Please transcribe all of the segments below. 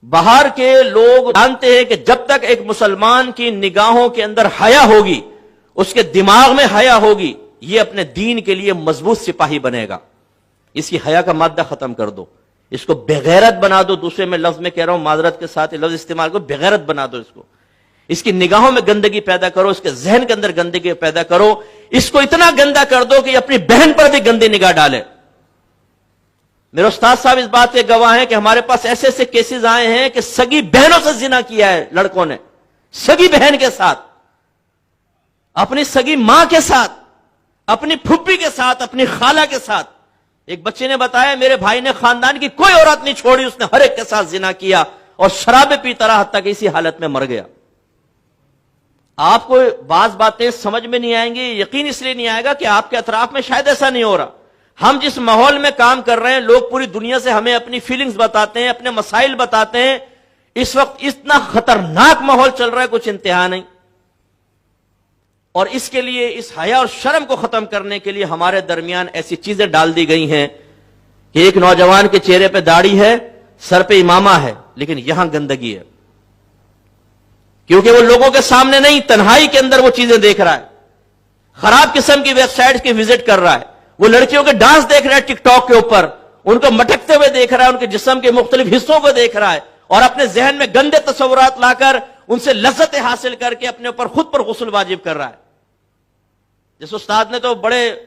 باہر کے لوگ جانتے ہیں کہ جب تک ایک مسلمان کی نگاہوں کے اندر حیا ہوگی، اس کے دماغ میں حیا ہوگی، یہ اپنے دین کے لیے مضبوط سپاہی بنے گا۔ اس کی حیا کا مادہ ختم کر دو، اس کو بغیرت بنا دو۔ دوسرے میں لفظ میں کہہ رہا ہوں، معذرت کے ساتھ لفظ استعمال کرو، بغیرت بنا دو اس کو۔ اس کی نگاہوں میں گندگی پیدا کرو، اس کے ذہن کے اندر گندگی پیدا کرو، اس کو اتنا گندا کر دو کہ اپنی بہن پر بھی گندی نگاہ ڈالے۔ میرے استاد صاحب اس بات کے گواہ ہیں کہ ہمارے پاس ایسے ایسے کیسز آئے ہیں کہ سگی بہنوں سے زنا کیا ہے لڑکوں نے، سگی بہن کے ساتھ، اپنی سگی ماں کے ساتھ، اپنی پھپھی کے ساتھ، اپنی خالہ کے ساتھ۔ ایک بچے نے بتایا میرے بھائی نے خاندان کی کوئی عورت نہیں چھوڑی، اس نے ہر ایک کے ساتھ زنا کیا اور شرابیں پیتا رہا حتیٰ کہ اسی حالت میں مر گیا۔ آپ کو بعض باتیں سمجھ میں نہیں آئیں گی، یقین اس لیے نہیں آئے گا کہ آپ کے اطراف میں شاید ایسا نہیں ہو رہا۔ ہم جس ماحول میں کام کر رہے ہیں، لوگ پوری دنیا سے ہمیں اپنی فیلنگز بتاتے ہیں، اپنے مسائل بتاتے ہیں۔ اس وقت اتنا خطرناک ماحول چل رہا ہے، کچھ انتہا نہیں۔ اور اس کے لیے، اس حیا اور شرم کو ختم کرنے کے لیے ہمارے درمیان ایسی چیزیں ڈال دی گئی ہیں کہ ایک نوجوان کے چہرے پہ داڑھی ہے، سر پہ امامہ ہے، لیکن یہاں گندگی ہے، کیونکہ وہ لوگوں کے سامنے نہیں، تنہائی کے اندر وہ چیزیں دیکھ رہا ہے، خراب قسم کی ویب سائٹ کی وزٹ کر رہا ہے، وہ لڑکیوں کے ڈانس دیکھ رہا ہے ٹک ٹاک کے اوپر، ان کو مٹکتے ہوئے دیکھ رہا ہے، ان کے جسم کے مختلف حصوں کو دیکھ رہا ہے، اور اپنے ذہن میں گندے تصورات لا کر ان سے لذتیں حاصل کر کے اپنے اوپر خود پر غسل واجب کر رہا ہے۔ جس استاد نے تو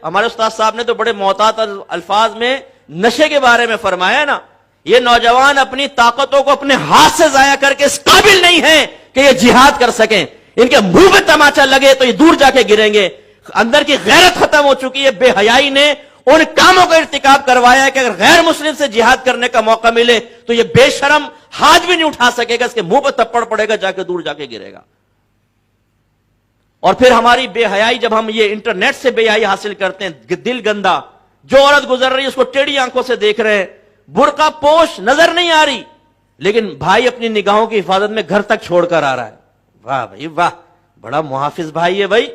ہمارے استاد صاحب نے تو بڑے محتاط الفاظ میں نشے کے بارے میں فرمایا نا، یہ نوجوان اپنی طاقتوں کو اپنے ہاتھ سے ضائع کر کے اس قابل نہیں ہے کہ یہ جہاد کر سکیں، ان کے منہ پہ تماچا لگے تو یہ دور جا کے گریں گے۔ اندر کی غیرت ختم ہو چکی ہے، بے حیائی نے ان کاموں کا ارتکاب کروایا ہے کہ اگر غیر مسلم سے جہاد کرنے کا موقع ملے تو یہ بے شرم ہاتھ بھی نہیں اٹھا سکے گا، اس کے منہ پہ تھپڑ پڑے گا، جا کے دور جا کے گرے گا۔ اور پھر ہماری بے حیائی، جب ہم یہ انٹرنیٹ سے بے حیائی حاصل کرتے ہیں، دل گندا، جو عورت گزر رہی ہے اس کو ٹیڑھی آنکھوں سے دیکھ رہے ہیں، برقع پوش نظر نہیں آ رہی، لیکن بھائی اپنی نگاہوں کی حفاظت میں گھر تک چھوڑ کر آ رہا ہے۔ واہ بھائی واہ، بڑا محافظ بھائی ہے بھائی،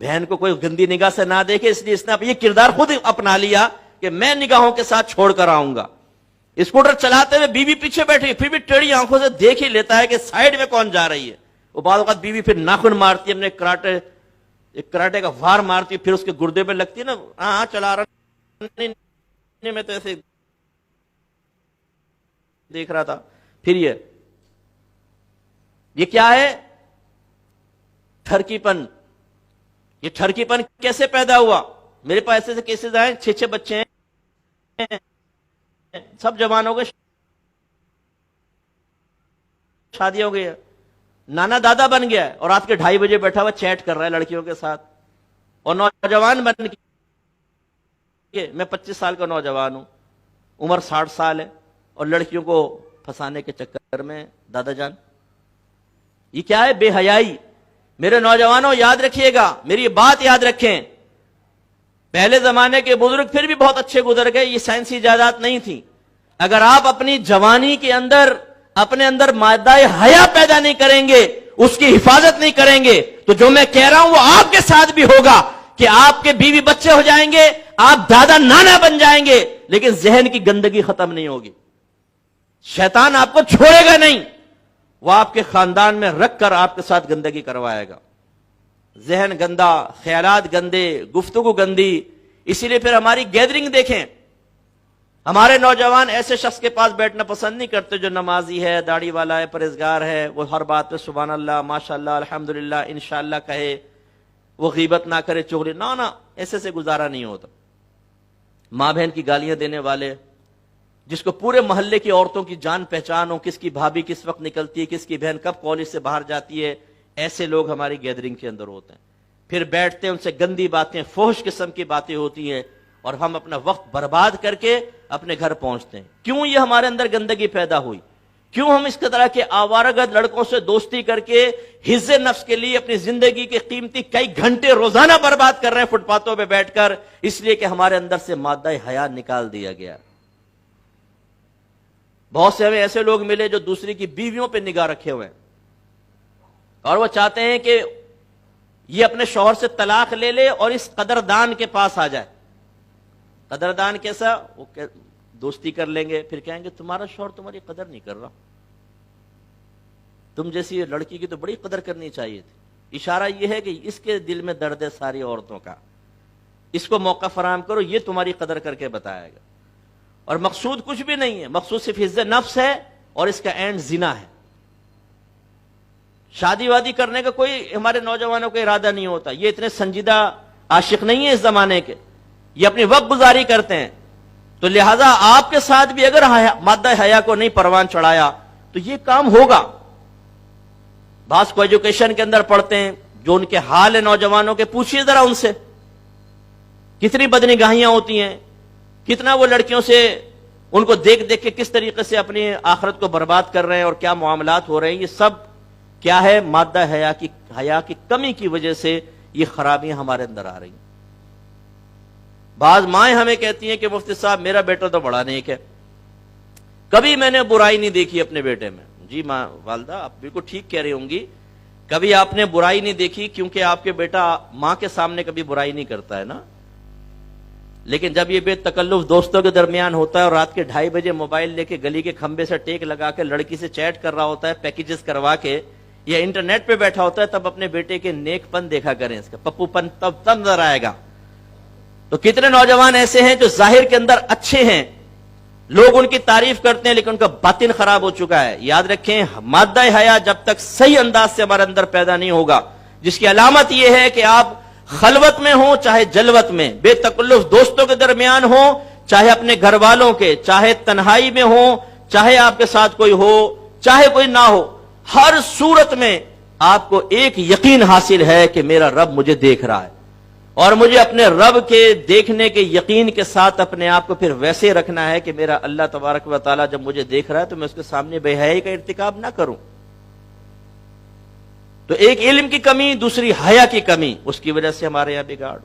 بہن کو کوئی گندی نگاہ سے نہ دیکھے، اس لیے اس نے یہ کردار خود اپنا لیا کہ میں نگاہوں کے ساتھ چھوڑ کر آؤں گا۔ اسکوٹر چلاتے ہوئے بیوی پیچھے بیٹھی پھر بھی ٹیڑھی آنکھوں سے دیکھ ہی لیتا ہے کہ سائیڈ میں کون جا رہی ہے۔ وہ بعض اوقات بیوی پھر ناخن مارتی ہے، اپنے کراٹے کا وار مارتی ہے، پھر اس کے گردے پہ لگتی ہے نا، ہاں چلا رہا، نہیں میں تو ایسے دیکھ رہا تھا۔ پھر یہ کیا ہے؟ ٹھرکی پن۔ یہ ٹھرکی پن کیسے پیدا ہوا؟ میرے پاس ایسے کیسز آئے، 6 بچے ہیں، سب جوان ہو گئے، شادی ہو گئی ہے، نانا دادا بن گیا ہے، اور رات کے 2:30 بجے بیٹھا ہوا چیٹ کر رہا ہے لڑکیوں کے ساتھ، اور نوجوان بن کے، میں 25 سال کا نوجوان ہوں، عمر 60 سال ہے، اور لڑکیوں کو پھنسانے کے چکر میں دادا جان۔ یہ کیا ہے؟ بے حیائی۔ میرے نوجوانوں یاد رکھیے گا، میری بات یاد رکھیں، پہلے زمانے کے بزرگ پھر بھی بہت اچھے گزر گئے، یہ سائنسی ایجادات نہیں تھی۔ اگر آپ اپنی جوانی کے اندر اپنے اندر مادہ حیا پیدا نہیں کریں گے، اس کی حفاظت نہیں کریں گے، تو جو میں کہہ رہا ہوں وہ آپ کے ساتھ بھی ہوگا کہ آپ کے بیوی بچے ہو جائیں گے، آپ دادا نانا بن جائیں گے، لیکن ذہن کی گندگی ختم نہیں ہوگی۔ شیطان آپ کو چھوڑے گا نہیں، وہ آپ کے خاندان میں رکھ کر آپ کے ساتھ گندگی کروائے گا۔ ذہن گندا، خیالات گندے، گفتگو گندی۔ اسی لیے پھر ہماری گیدرنگ دیکھیں، ہمارے نوجوان ایسے شخص کے پاس بیٹھنا پسند نہیں کرتے جو نمازی ہے، داڑھی والا ہے، پرہیزگار ہے، وہ ہر بات پہ سبحان اللہ، ماشاءاللہ، الحمدللہ، انشاءاللہ کہے، وہ غیبت نہ کرے، چغلی نہ، ایسے سے گزارا نہیں ہوتا۔ ماں بہن کی گالیاں دینے والے، جس کو پورے محلے کی عورتوں کی جان پہچان ہو، کس کی بھابھی کس وقت نکلتی ہے، کس کی بہن کب کالج سے باہر جاتی ہے، ایسے لوگ ہماری گیدرنگ کے اندر ہوتے ہیں۔ پھر بیٹھتے ہیں، ان سے گندی باتیں، فحش قسم کی باتیں ہوتی ہیں، اور ہم اپنا وقت برباد کر کے اپنے گھر پہنچتے ہیں۔ کیوں یہ ہمارے اندر گندگی پیدا ہوئی؟ کیوں ہم اس طرح کے آوارگرد لڑکوں سے دوستی کر کے حفظ نفس کے لیے اپنی زندگی کے قیمتی کئی گھنٹے روزانہ برباد کر رہے ہیں فٹ پاتھوں پہ بیٹھ کر؟ اس لیے کہ ہمارے اندر سے مادہ حیا نکال دیا گیا۔ بہت سے ہمیں ایسے لوگ ملے جو دوسری کی بیویوں پہ نگاہ رکھے ہوئے ہیں، اور وہ چاہتے ہیں کہ یہ اپنے شوہر سے طلاق لے لے اور اس قدردان کے پاس آ جائے۔ قدردان کیسا؟ وہ دوستی کر لیں گے، پھر کہیں گے تمہارا شوہر تمہاری قدر نہیں کر رہا، تم جیسی لڑکی کی تو بڑی قدر کرنی چاہیے تھی. اشارہ یہ ہے کہ اس کے دل میں درد ہے ساری عورتوں کا, اس کو موقع فراہم کرو, یہ تمہاری قدر کر کے بتائے گا. اور مقصود کچھ بھی نہیں ہے, مقصود صرف عزت نفس ہے, اور اس کا اینڈ زنا ہے. شادی وادی کرنے کا کوئی ہمارے نوجوانوں کا ارادہ نہیں ہوتا, یہ اتنے سنجیدہ عاشق نہیں ہے اس زمانے کے, یہ اپنی وقت گزاری کرتے ہیں. تو لہذا آپ کے ساتھ بھی اگر مادہ حیا کو نہیں پروان چڑھایا تو یہ کام ہوگا. بعض کو ایجوکیشن کے اندر پڑھتے ہیں, جو ان کے حال ہے نوجوانوں کے, پوچھئے ذرا ان سے کتنی بدنگاہیاں ہوتی ہیں, کتنا وہ لڑکیوں سے ان کو دیکھ دیکھ کے کس طریقے سے اپنی آخرت کو برباد کر رہے ہیں, اور کیا معاملات ہو رہے ہیں. یہ سب کیا ہے؟ مادہ حیا کی کمی کی وجہ سے یہ خرابیاں ہمارے اندر آ رہی ہیں. بعض مائیں ہمیں کہتی ہیں کہ مفتی صاحب میرا بیٹا تو بڑا نیک ہے, کبھی میں نے برائی نہیں دیکھی اپنے بیٹے میں. جی ماں والدہ آپ بالکل ٹھیک کہہ رہی ہوں گی, کبھی آپ نے برائی نہیں دیکھی کیونکہ آپ کے بیٹا ماں کے سامنے کبھی برائی نہیں کرتا ہے نا. لیکن جب یہ بے تکلف دوستوں کے درمیان ہوتا ہے اور رات کے 2:30 بجے موبائل لے کے گلی کے کھمبے سے ٹیک لگا کے لڑکی سے چیٹ کر رہا ہوتا ہے, پیکیجز کروا کے, یا انٹرنیٹ پہ بیٹھا ہوتا ہے, تب اپنے بیٹے کے نیک پن دیکھا کریں, اس کا پپو پن تب نظر آئے گا. تو کتنے نوجوان ایسے ہیں جو ظاہر کے اندر اچھے ہیں, لوگ ان کی تعریف کرتے ہیں, لیکن ان کا باطن خراب ہو چکا ہے. یاد رکھیں, مادہ حیا جب تک صحیح انداز سے ہمارے اندر پیدا نہیں ہوگا, جس کی علامت یہ ہے کہ آپ خلوت میں ہوں چاہے جلوت میں, بے تکلف دوستوں کے درمیان ہوں چاہے اپنے گھر والوں کے, چاہے تنہائی میں ہوں چاہے آپ کے ساتھ کوئی ہو چاہے کوئی نہ ہو, ہر صورت میں آپ کو ایک یقین حاصل ہے کہ میرا رب مجھے دیکھ رہا ہے, اور مجھے اپنے رب کے دیکھنے کے یقین کے ساتھ اپنے آپ کو پھر ویسے رکھنا ہے کہ میرا اللہ تبارک و تعالیٰ جب مجھے دیکھ رہا ہے تو میں اس کے سامنے بے حیائی کا ارتکاب نہ کروں. تو ایک علم کی کمی, دوسری حیا کی کمی, اس کی وجہ سے ہمارے یہاں بگاڑ.